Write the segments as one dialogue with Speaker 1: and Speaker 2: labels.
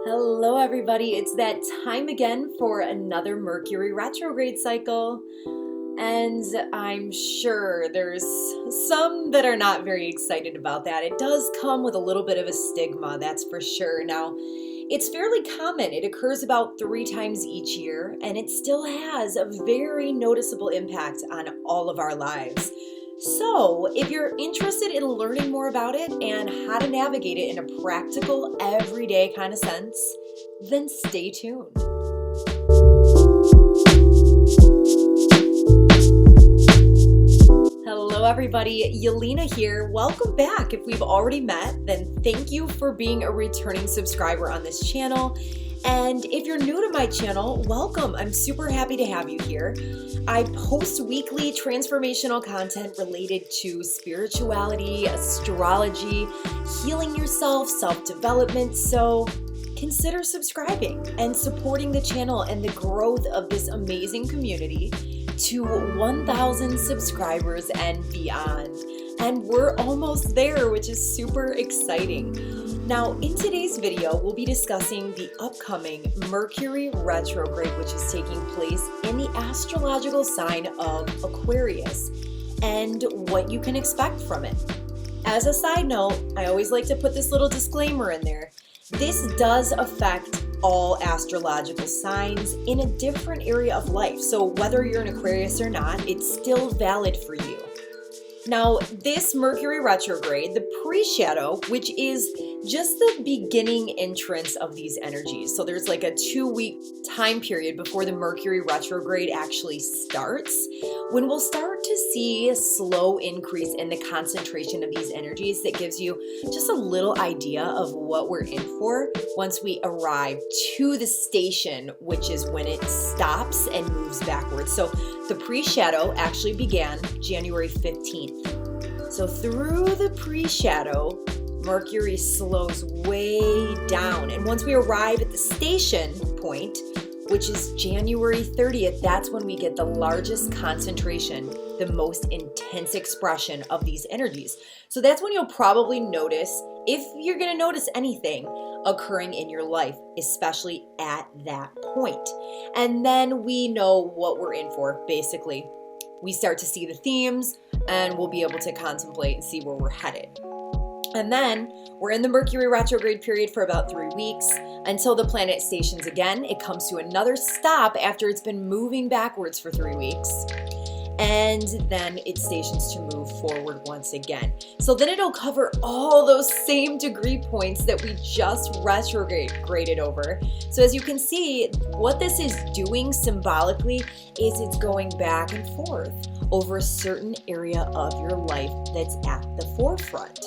Speaker 1: Hello everybody, it's that time again for another Mercury retrograde cycle. And I'm sure there's some that are not very excited about that. It does come with a little bit of a stigma, that's for sure. Now, it's fairly common. It occurs about 3 times each year, and it still has a very noticeable impact on all of our lives. So, if you're interested in learning more about it and how to navigate it in a practical, everyday kind of sense, then stay tuned. Hello everybody, Yelena here. Welcome back. If we've already met, then thank you for being a returning subscriber on this channel. And if you're new to my channel, welcome. I'm super happy to have you here. I post weekly transformational content related to spirituality, astrology, healing yourself, self-development. So consider subscribing and supporting the channel and the growth of this amazing community to 1,000 subscribers and beyond. And we're almost there, which is super exciting. Now, in today's video, we'll be discussing the upcoming Mercury Retrograde, which is taking place in the astrological sign of Aquarius, and what you can expect from it. As a side note, I always like to put this little disclaimer in there. This does affect all astrological signs in a different area of life. So whether you're an Aquarius or not, it's still valid for you. Now, this Mercury retrograde, the pre-shadow, which is just the beginning entrance of these energies. So there's like a 2-week time period before the Mercury retrograde actually starts, when we'll start to see a slow increase in the concentration of these energies that gives you just a little idea of what we're in for once we arrive to the station, which is when it stops and moves backwards. So the pre-shadow actually began January 15th. So through the pre-shadow, Mercury slows way down. And once we arrive at the station point, which is January 30th, that's when we get the largest concentration, the most intense expression of these energies. So that's when you'll probably notice, if you're going to notice anything occurring in your life, especially at that point. And then we know what we're in for, basically. We start to see the themes, and we'll be able to contemplate and see where we're headed. And then we're in the Mercury retrograde period for about 3 weeks until the planet stations again. It comes to another stop after it's been moving backwards for 3 weeks. And then it stations to move forward once again. So then it'll cover all those same degree points that we just retrograded over. So as you can see, what this is doing symbolically is it's going back and forth over a certain area of your life that's at the forefront.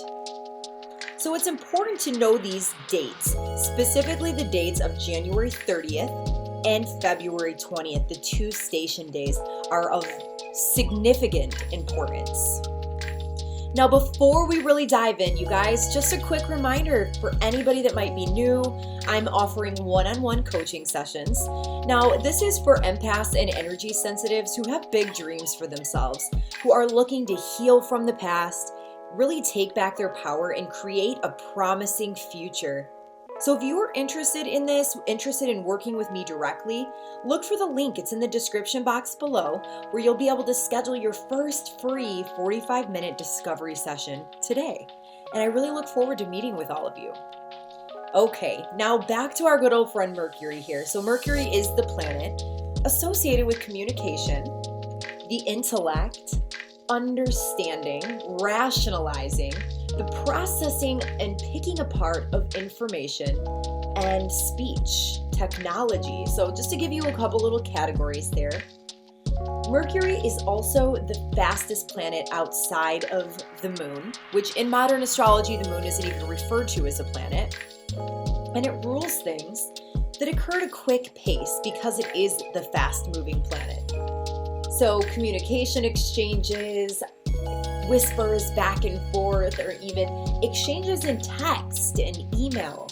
Speaker 1: So it's important to know these dates, specifically the dates of January 30th and February 20th. The 2 station days are of significant importance. Now, before we really dive in, you guys, just a quick reminder for anybody that might be new, I'm offering one-on-one coaching sessions. Now, this is for empaths and energy sensitives who have big dreams for themselves, who are looking to heal from the past, really take back their power, and create a promising future. So if you are interested in this, interested in working with me directly, look for the link. It's in the description box below, where you'll be able to schedule your first free 45-minute discovery session today. And I really look forward to meeting with all of you. Okay, now back to our good old friend Mercury here. So Mercury is the planet associated with communication, the intellect, understanding, rationalizing, the processing and picking apart of information, and speech, technology. So just to give you a couple little categories there. Mercury is also the fastest planet outside of the moon, which in modern astrology, the moon isn't even referred to as a planet. And it rules things that occur at a quick pace because it is the fast-moving planet. So communication exchanges, whispers back and forth, or even exchanges in text and email,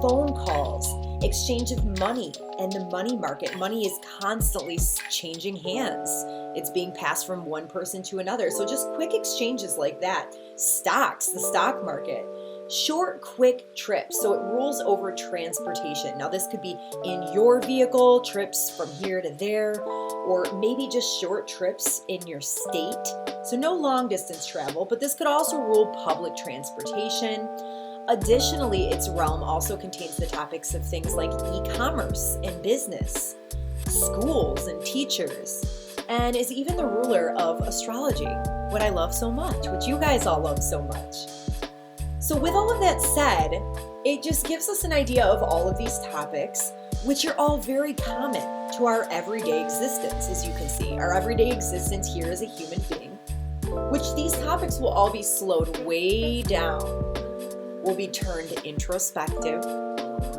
Speaker 1: phone calls, exchange of money, and the money market. Money is constantly changing hands. It's being passed from one person to another. So just quick exchanges like that. Stocks, the stock market. short, quick trips. So it rules over transportation. Now this could be in your vehicle, trips from here to there, or maybe just short trips in your state. So no long distance travel, but this could also rule public transportation. Additionally, its realm also contains the topics of things like e-commerce and business, schools and teachers, and is even the ruler of astrology, what I love so much, which you guys all love so much. So with all of that said, it just gives us an idea of all of these topics, which are all very common to our everyday existence, as you can see, our everyday existence here as a human being, which these topics will all be slowed way down, will be turned introspective,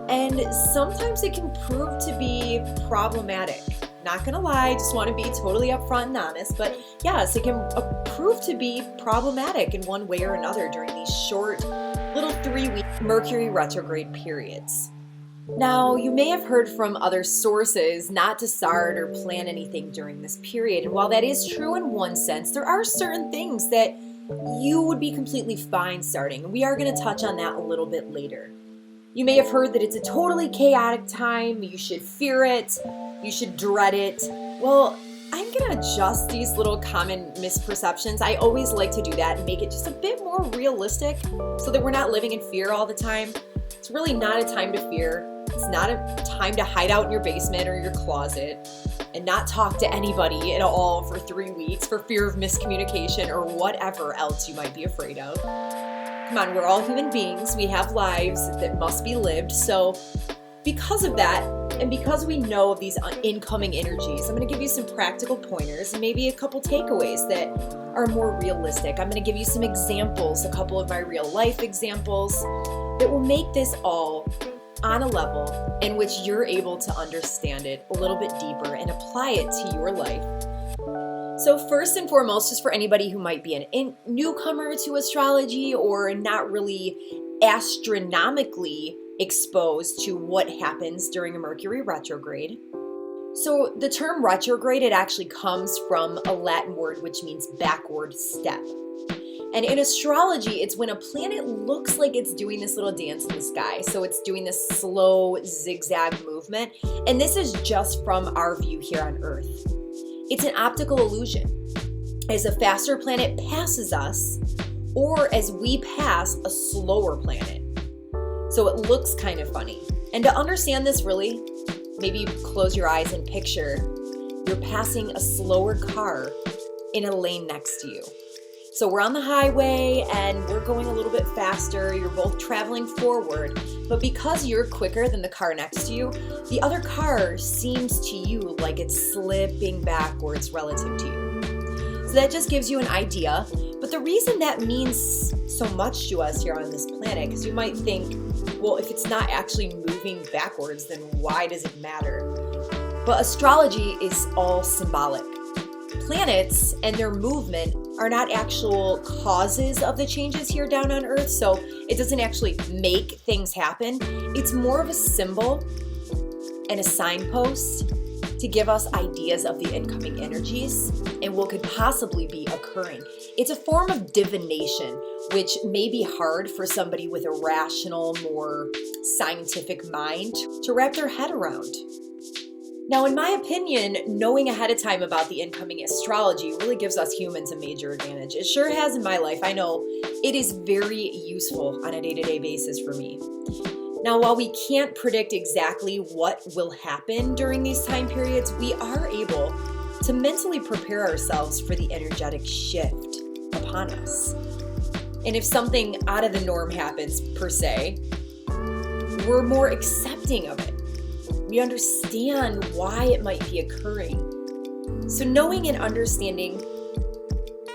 Speaker 1: and sometimes it can prove to be problematic. Not gonna lie, just want to be totally upfront and honest, but yes, it can prove to be problematic in one way or another during these short little 3-week Mercury retrograde periods. Now, you may have heard from other sources not to start or plan anything during this period, and while that is true in one sense, there are certain things that you would be completely fine starting, and we are going to touch on that a little bit later. You may have heard that it's a totally chaotic time, you should fear it, you should dread it. Well, I'm going to adjust these little common misperceptions. I always like to do that and make it just a bit more realistic so that we're not living in fear all the time. It's really not a time to fear. It's not a time to hide out in your basement or your closet and not talk to anybody at all for 3 weeks for fear of miscommunication or whatever else you might be afraid of. Come on, we're all human beings. We have lives that must be lived. So because of that, and because we know of these incoming energies, I'm going to give you some practical pointers and maybe a couple takeaways that are more realistic. I'm going to give you some examples, a couple of my real life examples that will make this all on a level in which you're able to understand it a little bit deeper and apply it to your life. So first and foremost, just for anybody who might be a newcomer to astrology or not really astronomically exposed to what happens during a Mercury retrograde. So the term retrograde, it actually comes from a Latin word which means backward step. And in astrology, it's when a planet looks like it's doing this little dance in the sky. So it's doing this slow zigzag movement. And this is just from our view here on Earth. It's an optical illusion. As a faster planet passes us, or as we pass a slower planet. So it looks kind of funny. And to understand this really, maybe close your eyes and picture you're passing a slower car in a lane next to you. So we're on the highway and we're going a little bit faster. You're both traveling forward, but because you're quicker than the car next to you, the other car seems to you like it's slipping backwards relative to you. So that just gives you an idea. But the reason that means so much to us here on this planet, because you might think, well, if it's not actually moving backwards, then why does it matter? But astrology is all symbolic. Planets and their movement are not actual causes of the changes here down on Earth, so it doesn't actually make things happen. It's more of a symbol and a signpost to give us ideas of the incoming energies and what could possibly be occurring. It's a form of divination, which may be hard for somebody with a rational, more scientific mind to wrap their head around. Now, in my opinion, knowing ahead of time about the incoming astrology really gives us humans a major advantage. It sure has in my life. I know it is very useful on a day-to-day basis for me. Now, while we can't predict exactly what will happen during these time periods, we are able to mentally prepare ourselves for the energetic shift upon us. And if something out of the norm happens, per se, we're more accepting of it. We understand why it might be occurring. So knowing and understanding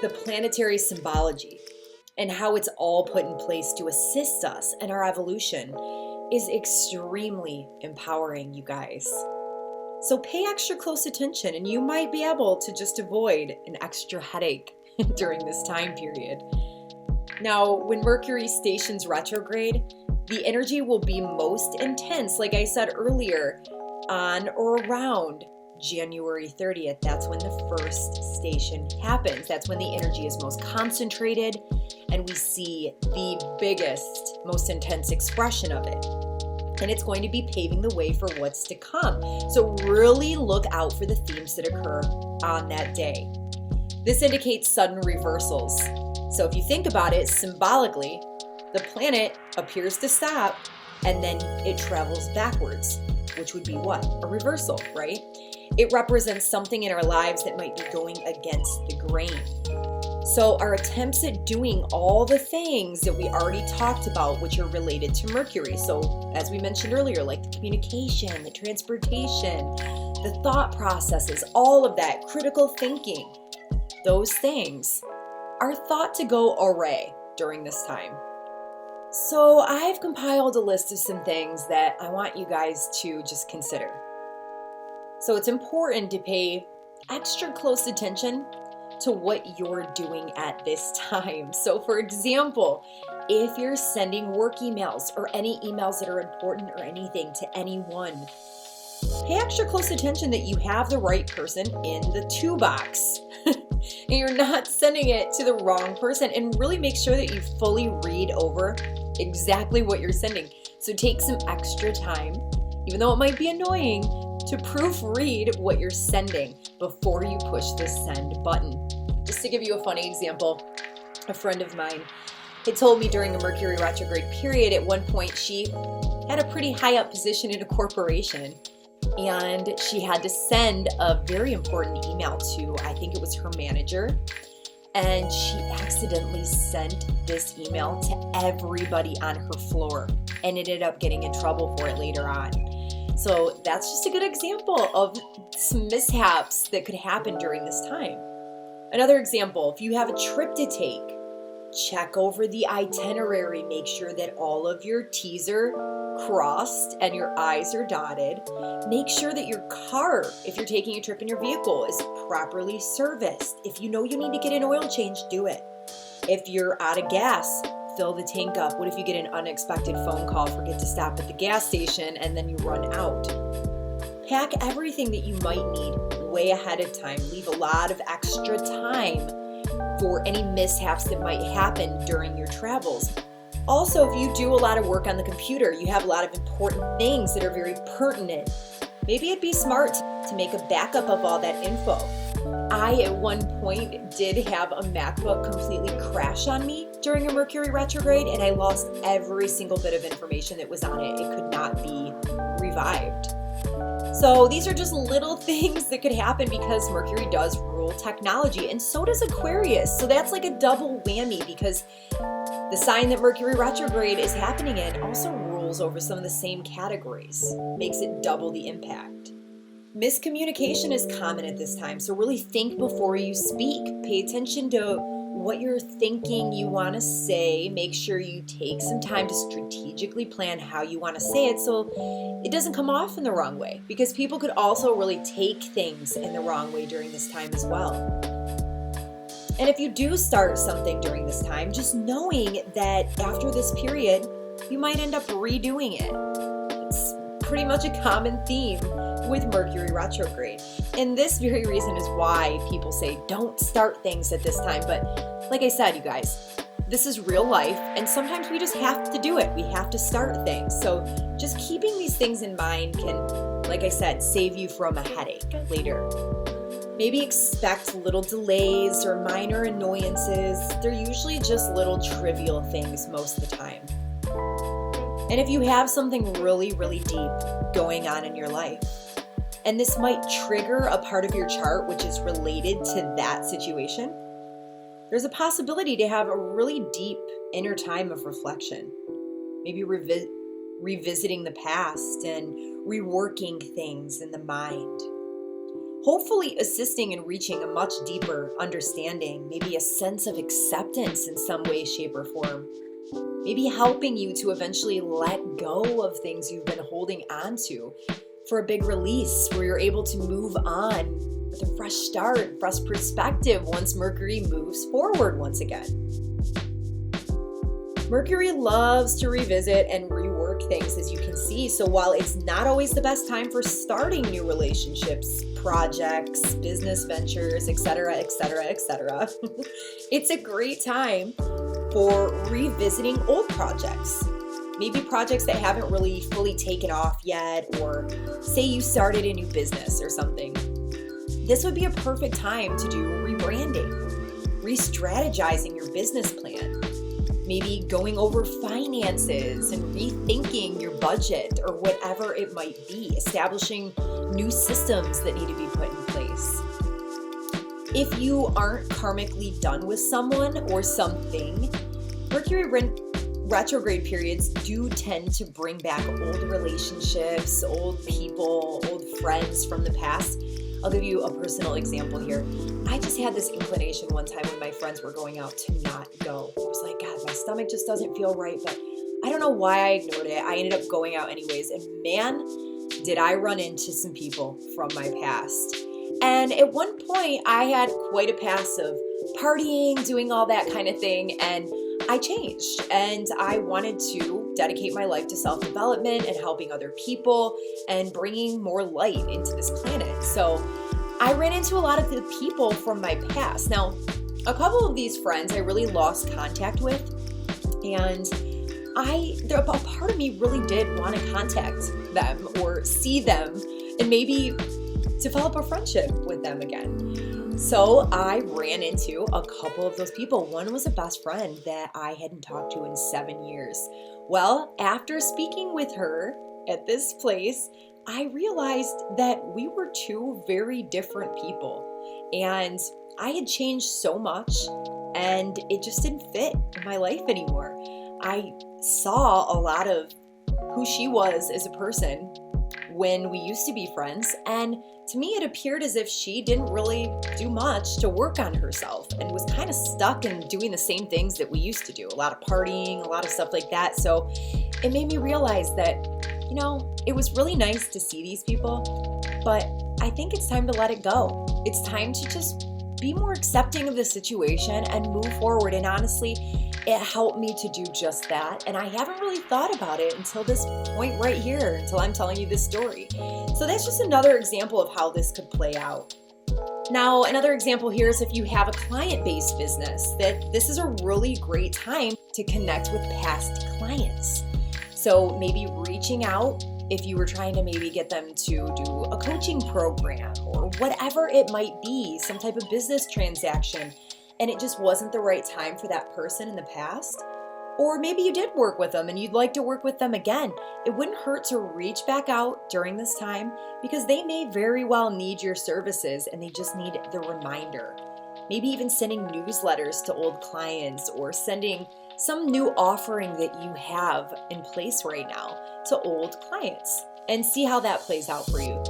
Speaker 1: the planetary symbology and how it's all put in place to assist us in our evolution is extremely empowering, you guys. So pay extra close attention and you might be able to just avoid an extra headache during this time period. Now, when Mercury stations retrograde, the energy will be most intense, like I said earlier, on or around January 30th, that's when the first station happens. That's when the energy is most concentrated and we see the biggest, most intense expression of it. And it's going to be paving the way for what's to come. So really look out for the themes that occur on that day. This indicates sudden reversals. So if you think about it symbolically, the planet appears to stop and then it travels backwards, which would be what? A reversal, right? It represents something in our lives that might be going against the grain. So our attempts at doing all the things that we already talked about, which are related to Mercury. So as we mentioned earlier, like the communication, the transportation, the thought processes, all of that, critical thinking, those things are thought to go awry during this time. So I've compiled a list of some things that I want you guys to just consider. So it's important to pay extra close attention to what you're doing at this time. So for example, if you're sending work emails or any emails that are important or anything to anyone, pay extra close attention that you have the right person in the to box and you're not sending it to the wrong person, and really make sure that you fully read over exactly what you're sending. So take some extra time, even though it might be annoying, to proofread what you're sending before you push the send button. Just to give you a funny example, a friend of mine had told me during a Mercury retrograde period, at one point she had a pretty high up position in a corporation and she had to send a very important email to, I think it was her manager, and she accidentally sent this email to everybody on her floor and ended up getting in trouble for it later on. So that's just a good example of some mishaps that could happen during this time. Another example, if you have a trip to take, check over the itinerary, make sure that all of your T's are crossed and your I's are dotted. Make sure that your car, if you're taking a trip in your vehicle, is properly serviced. If you know you need to get an oil change, do it. If you're out of gas, fill the tank up. What if you get an unexpected phone call, forget to stop at the gas station, and then you run out? Pack everything that you might need way ahead of time. Leave a lot of extra time for any mishaps that might happen during your travels. Also, if you do a lot of work on the computer, you have a lot of important things that are very pertinent, maybe it'd be smart to make a backup of all that info. I, at one point, did have a MacBook completely crash on me during a Mercury retrograde, and I lost every single bit of information that was on it. It could not be revived. So these are just little things that could happen because Mercury does rule technology, and so does Aquarius. So that's like a double whammy, because the sign that Mercury retrograde is happening in also rules over some of the same categories, makes it double the impact. Miscommunication is common at this time, so really think before you speak. Pay attention to what you're thinking you want to say. Make sure you take some time to strategically plan how you want to say it so it doesn't come off in the wrong way, because people could also really take things in the wrong way during this time as well. And if you do start something during this time, just knowing that after this period, you might end up redoing it. It's pretty much a common theme with Mercury retrograde. And this very reason is why people say don't start things at this time. But like I said, you guys, this is real life, and sometimes we just have to do it. We have to start things. So just keeping these things in mind can, like I said, save you from a headache later. Maybe expect little delays or minor annoyances. They're usually just little trivial things most of the time. And if you have something really, really deep going on in your life, and this might trigger a part of your chart which is related to that situation, there's a possibility to have a really deep inner time of reflection. Maybe revisiting the past and reworking things in the mind. Hopefully assisting in reaching a much deeper understanding, maybe a sense of acceptance in some way, shape, or form. Maybe helping you to eventually let go of things you've been holding on to for a big release where you're able to move on with a fresh start, fresh perspective once Mercury moves forward once again. Mercury loves to revisit and rework work things, as you can see. So while it's not always the best time for starting new relationships, projects, business ventures, etc., etc., etc., it's a great time for revisiting old projects. Maybe projects that haven't really fully taken off yet, or say you started a new business or something. This would be a perfect time to do rebranding, re-strategizing your business plan, maybe going over finances and rethinking your budget or whatever it might be, establishing new systems that need to be put in place. If you aren't karmically done with someone or something, Mercury retrograde periods do tend to bring back old relationships, old people, old friends from the past. I'll give you a personal example here. I just had this inclination one time when my friends were going out to not go. I was like, God, my stomach just doesn't feel right, but I don't know why I ignored it. I ended up going out anyways, and man, did I run into some people from my past. And at one point, I had quite a past of partying, doing all that kind of thing, and I changed, and I wanted to dedicate my life to self-development and helping other people and bringing more light into this planet. So I ran into a lot of the people from my past. Now, a couple of these friends I really lost contact with, and a part of me really did want to contact them or see them and maybe develop a friendship with them again. So I ran into a couple of those people. One was a best friend that I hadn't talked to in 7 years. Well, after speaking with her at this place, I realized that we were two very different people. And I had changed so much, and it just didn't fit in my life anymore. I saw a lot of who she was as a person when we used to be friends, and to me it appeared as if she didn't really do much to work on herself and was kind of stuck in doing the same things that we used to do, a lot of partying, a lot of stuff like that. So it made me realize that, it was really nice to see these people, but I think it's time to let it go. It's time to just be more accepting of the situation and move forward. And honestly, it helped me to do just that. And I haven't really thought about it until this point right here, until I'm telling you this story. So that's just another example of how this could play out. Now, another example here is if you have a client-based business, that this is a really great time to connect with past clients. So maybe reaching out if you were trying to maybe get them to do a coaching program or whatever it might be, some type of business transaction, and it just wasn't the right time for that person in the past. Or maybe you did work with them and you'd like to work with them again. It wouldn't hurt to reach back out during this time because they may very well need your services and they just need the reminder. Maybe even sending newsletters to old clients or sending some new offering that you have in place right now to old clients and see how that plays out for you.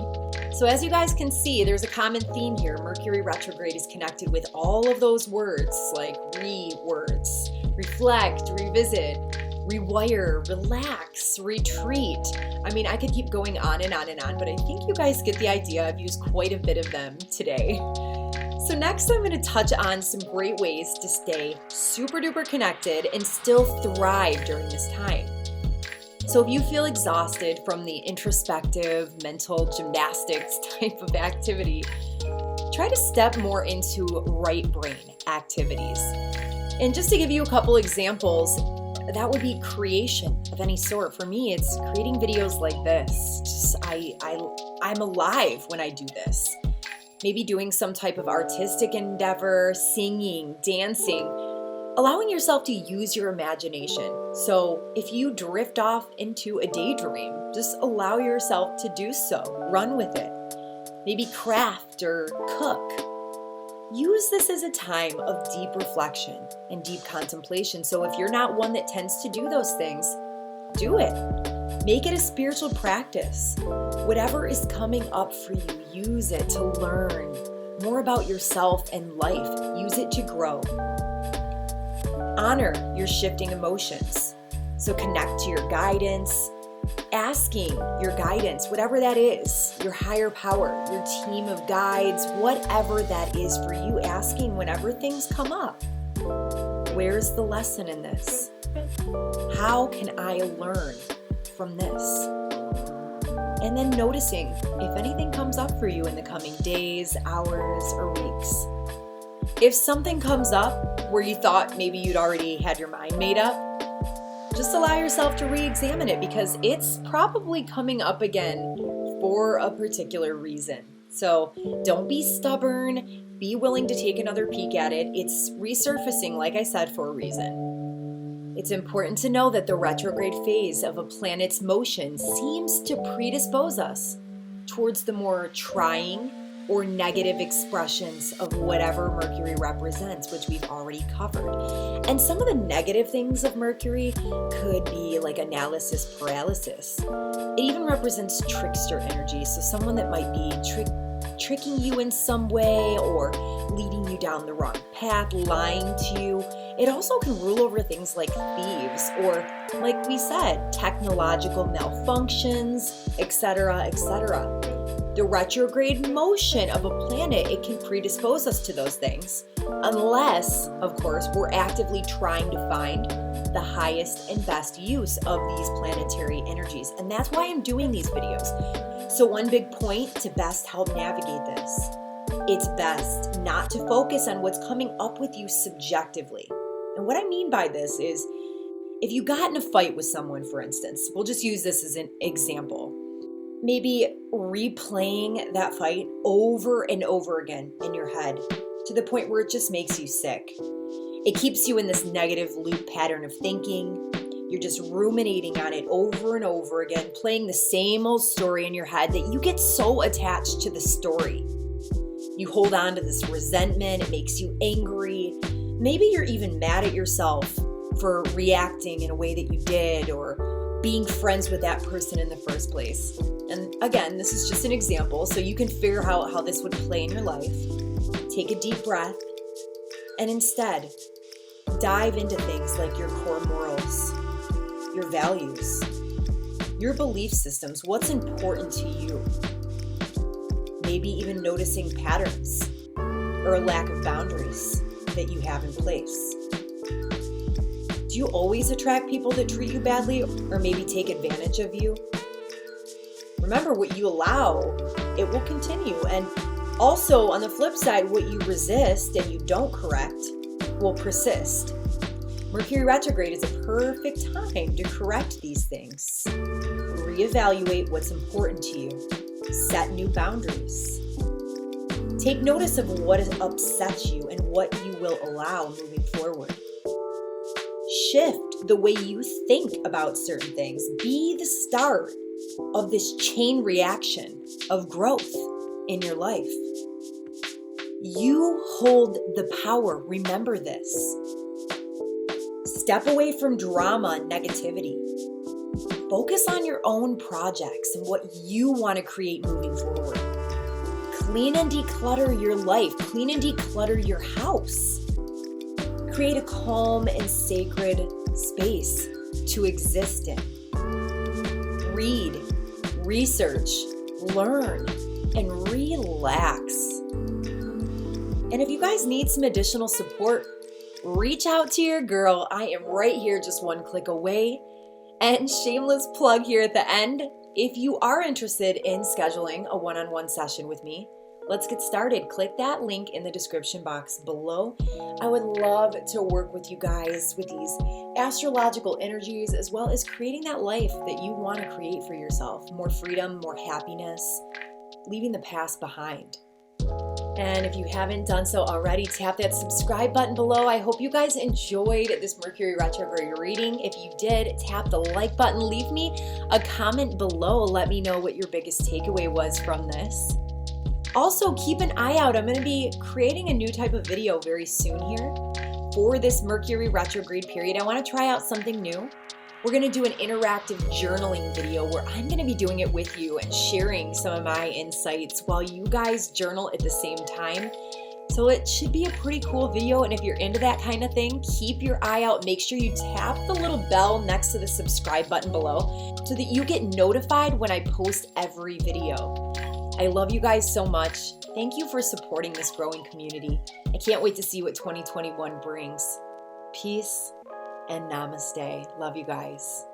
Speaker 1: So as you guys can see, there's a common theme here. Mercury retrograde is connected with all of those words like words, reflect, revisit, rewire, relax, retreat. I mean, I could keep going on and on and on, but I think you guys get the idea. I've used quite a bit of them today. So next I'm going to touch on some great ways to stay super duper connected and still thrive during this time. So if you feel exhausted from the introspective, mental gymnastics type of activity, try to step more into right brain activities. And just to give you a couple examples, that would be creation of any sort. For me, it's creating videos like this. I'm alive when I do this. Maybe doing some type of artistic endeavor, singing, dancing, allowing yourself to use your imagination. So if you drift off into a daydream, just allow yourself to do so. Run with it. Maybe craft or cook. Use this as a time of deep reflection and deep contemplation. So if you're not one that tends to do those things, do it. Make it a spiritual practice. Whatever is coming up for you, use it to learn more about yourself and life. Use it to grow. Honor your shifting emotions. So connect to your guidance, asking your guidance, whatever that is, your higher power, your team of guides, whatever that is for you, asking whenever things come up. Where's the lesson in this? How can I learn from this? And then noticing if anything comes up for you in the coming days, hours, or weeks. If something comes up where you thought maybe you'd already had your mind made up, just allow yourself to re-examine it, because it's probably coming up again for a particular reason. So don't be stubborn, be willing to take another peek at it. It's resurfacing, like I said, for a reason. It's important to know that the retrograde phase of a planet's motion seems to predispose us towards the more trying or negative expressions of whatever Mercury represents, which we've already covered. And some of the negative things of Mercury could be like analysis paralysis. It even represents trickster energy, so someone that might be tricking you in some way or leading you down the wrong path, lying to you. It also can rule over things like thieves or, like we said, technological malfunctions, etc., etc. The retrograde motion of a planet, it can predispose us to those things, unless, of course, we're actively trying to find the highest and best use of these planetary energies. And that's why I'm doing these videos. So one big point to best help navigate this, it's best not to focus on what's coming up with you subjectively. And what I mean by this is, if you got in a fight with someone, for instance, we'll just use this as an example. Maybe replaying that fight over and over again in your head to the point where it just makes you sick. It keeps you in this negative loop pattern of thinking. You're just ruminating on it over and over again, playing the same old story in your head that you get so attached to the story. You hold on to this resentment. It makes you angry. Maybe you're even mad at yourself for reacting in a way that you did or being friends with that person in the first place. And again, this is just an example, so you can figure out how this would play in your life. Take a deep breath and instead dive into things like your core morals, your values, your belief systems, what's important to you. Maybe even noticing patterns or a lack of boundaries that you have in place. Do you always attract people that treat you badly or maybe take advantage of you? Remember, what you allow, it will continue. And also, on the flip side, what you resist and you don't correct will persist. Mercury retrograde is a perfect time to correct these things. Reevaluate what's important to you. Set new boundaries. Take notice of what upsets you and what you will allow moving forward. Shift the way you think about certain things. Be the start of this chain reaction of growth in your life. You hold the power. Remember this. Step away from drama and negativity. Focus on your own projects and what you want to create moving forward. Clean and declutter your life. Clean and declutter your house. Create a calm and sacred space to exist in. Read, research, learn, and relax. And if you guys need some additional support, reach out to your girl. I am right here, just one click away. And shameless plug here at the end, if you are interested in scheduling a one-on-one session with me, let's get started. Click that link in the description box below. I would love to work with you guys with these astrological energies, as well as creating that life that you want to create for yourself. More freedom, more happiness, leaving the past behind. And if you haven't done so already, tap that subscribe button below. I hope you guys enjoyed this Mercury retrograde reading. If you did, tap the like button. Leave me a comment below. Let me know what your biggest takeaway was from this. Also, keep an eye out. I'm going to be creating a new type of video very soon here for this Mercury retrograde period. I want to try out something new. We're going to do an interactive journaling video where I'm going to be doing it with you and sharing some of my insights while you guys journal at the same time. So it should be a pretty cool video. And if you're into that kind of thing, keep your eye out. Make sure you tap the little bell next to the subscribe button below so that you get notified when I post every video. I love you guys so much. Thank you for supporting this growing community. I can't wait to see what 2021 brings. Peace and namaste. Love you guys.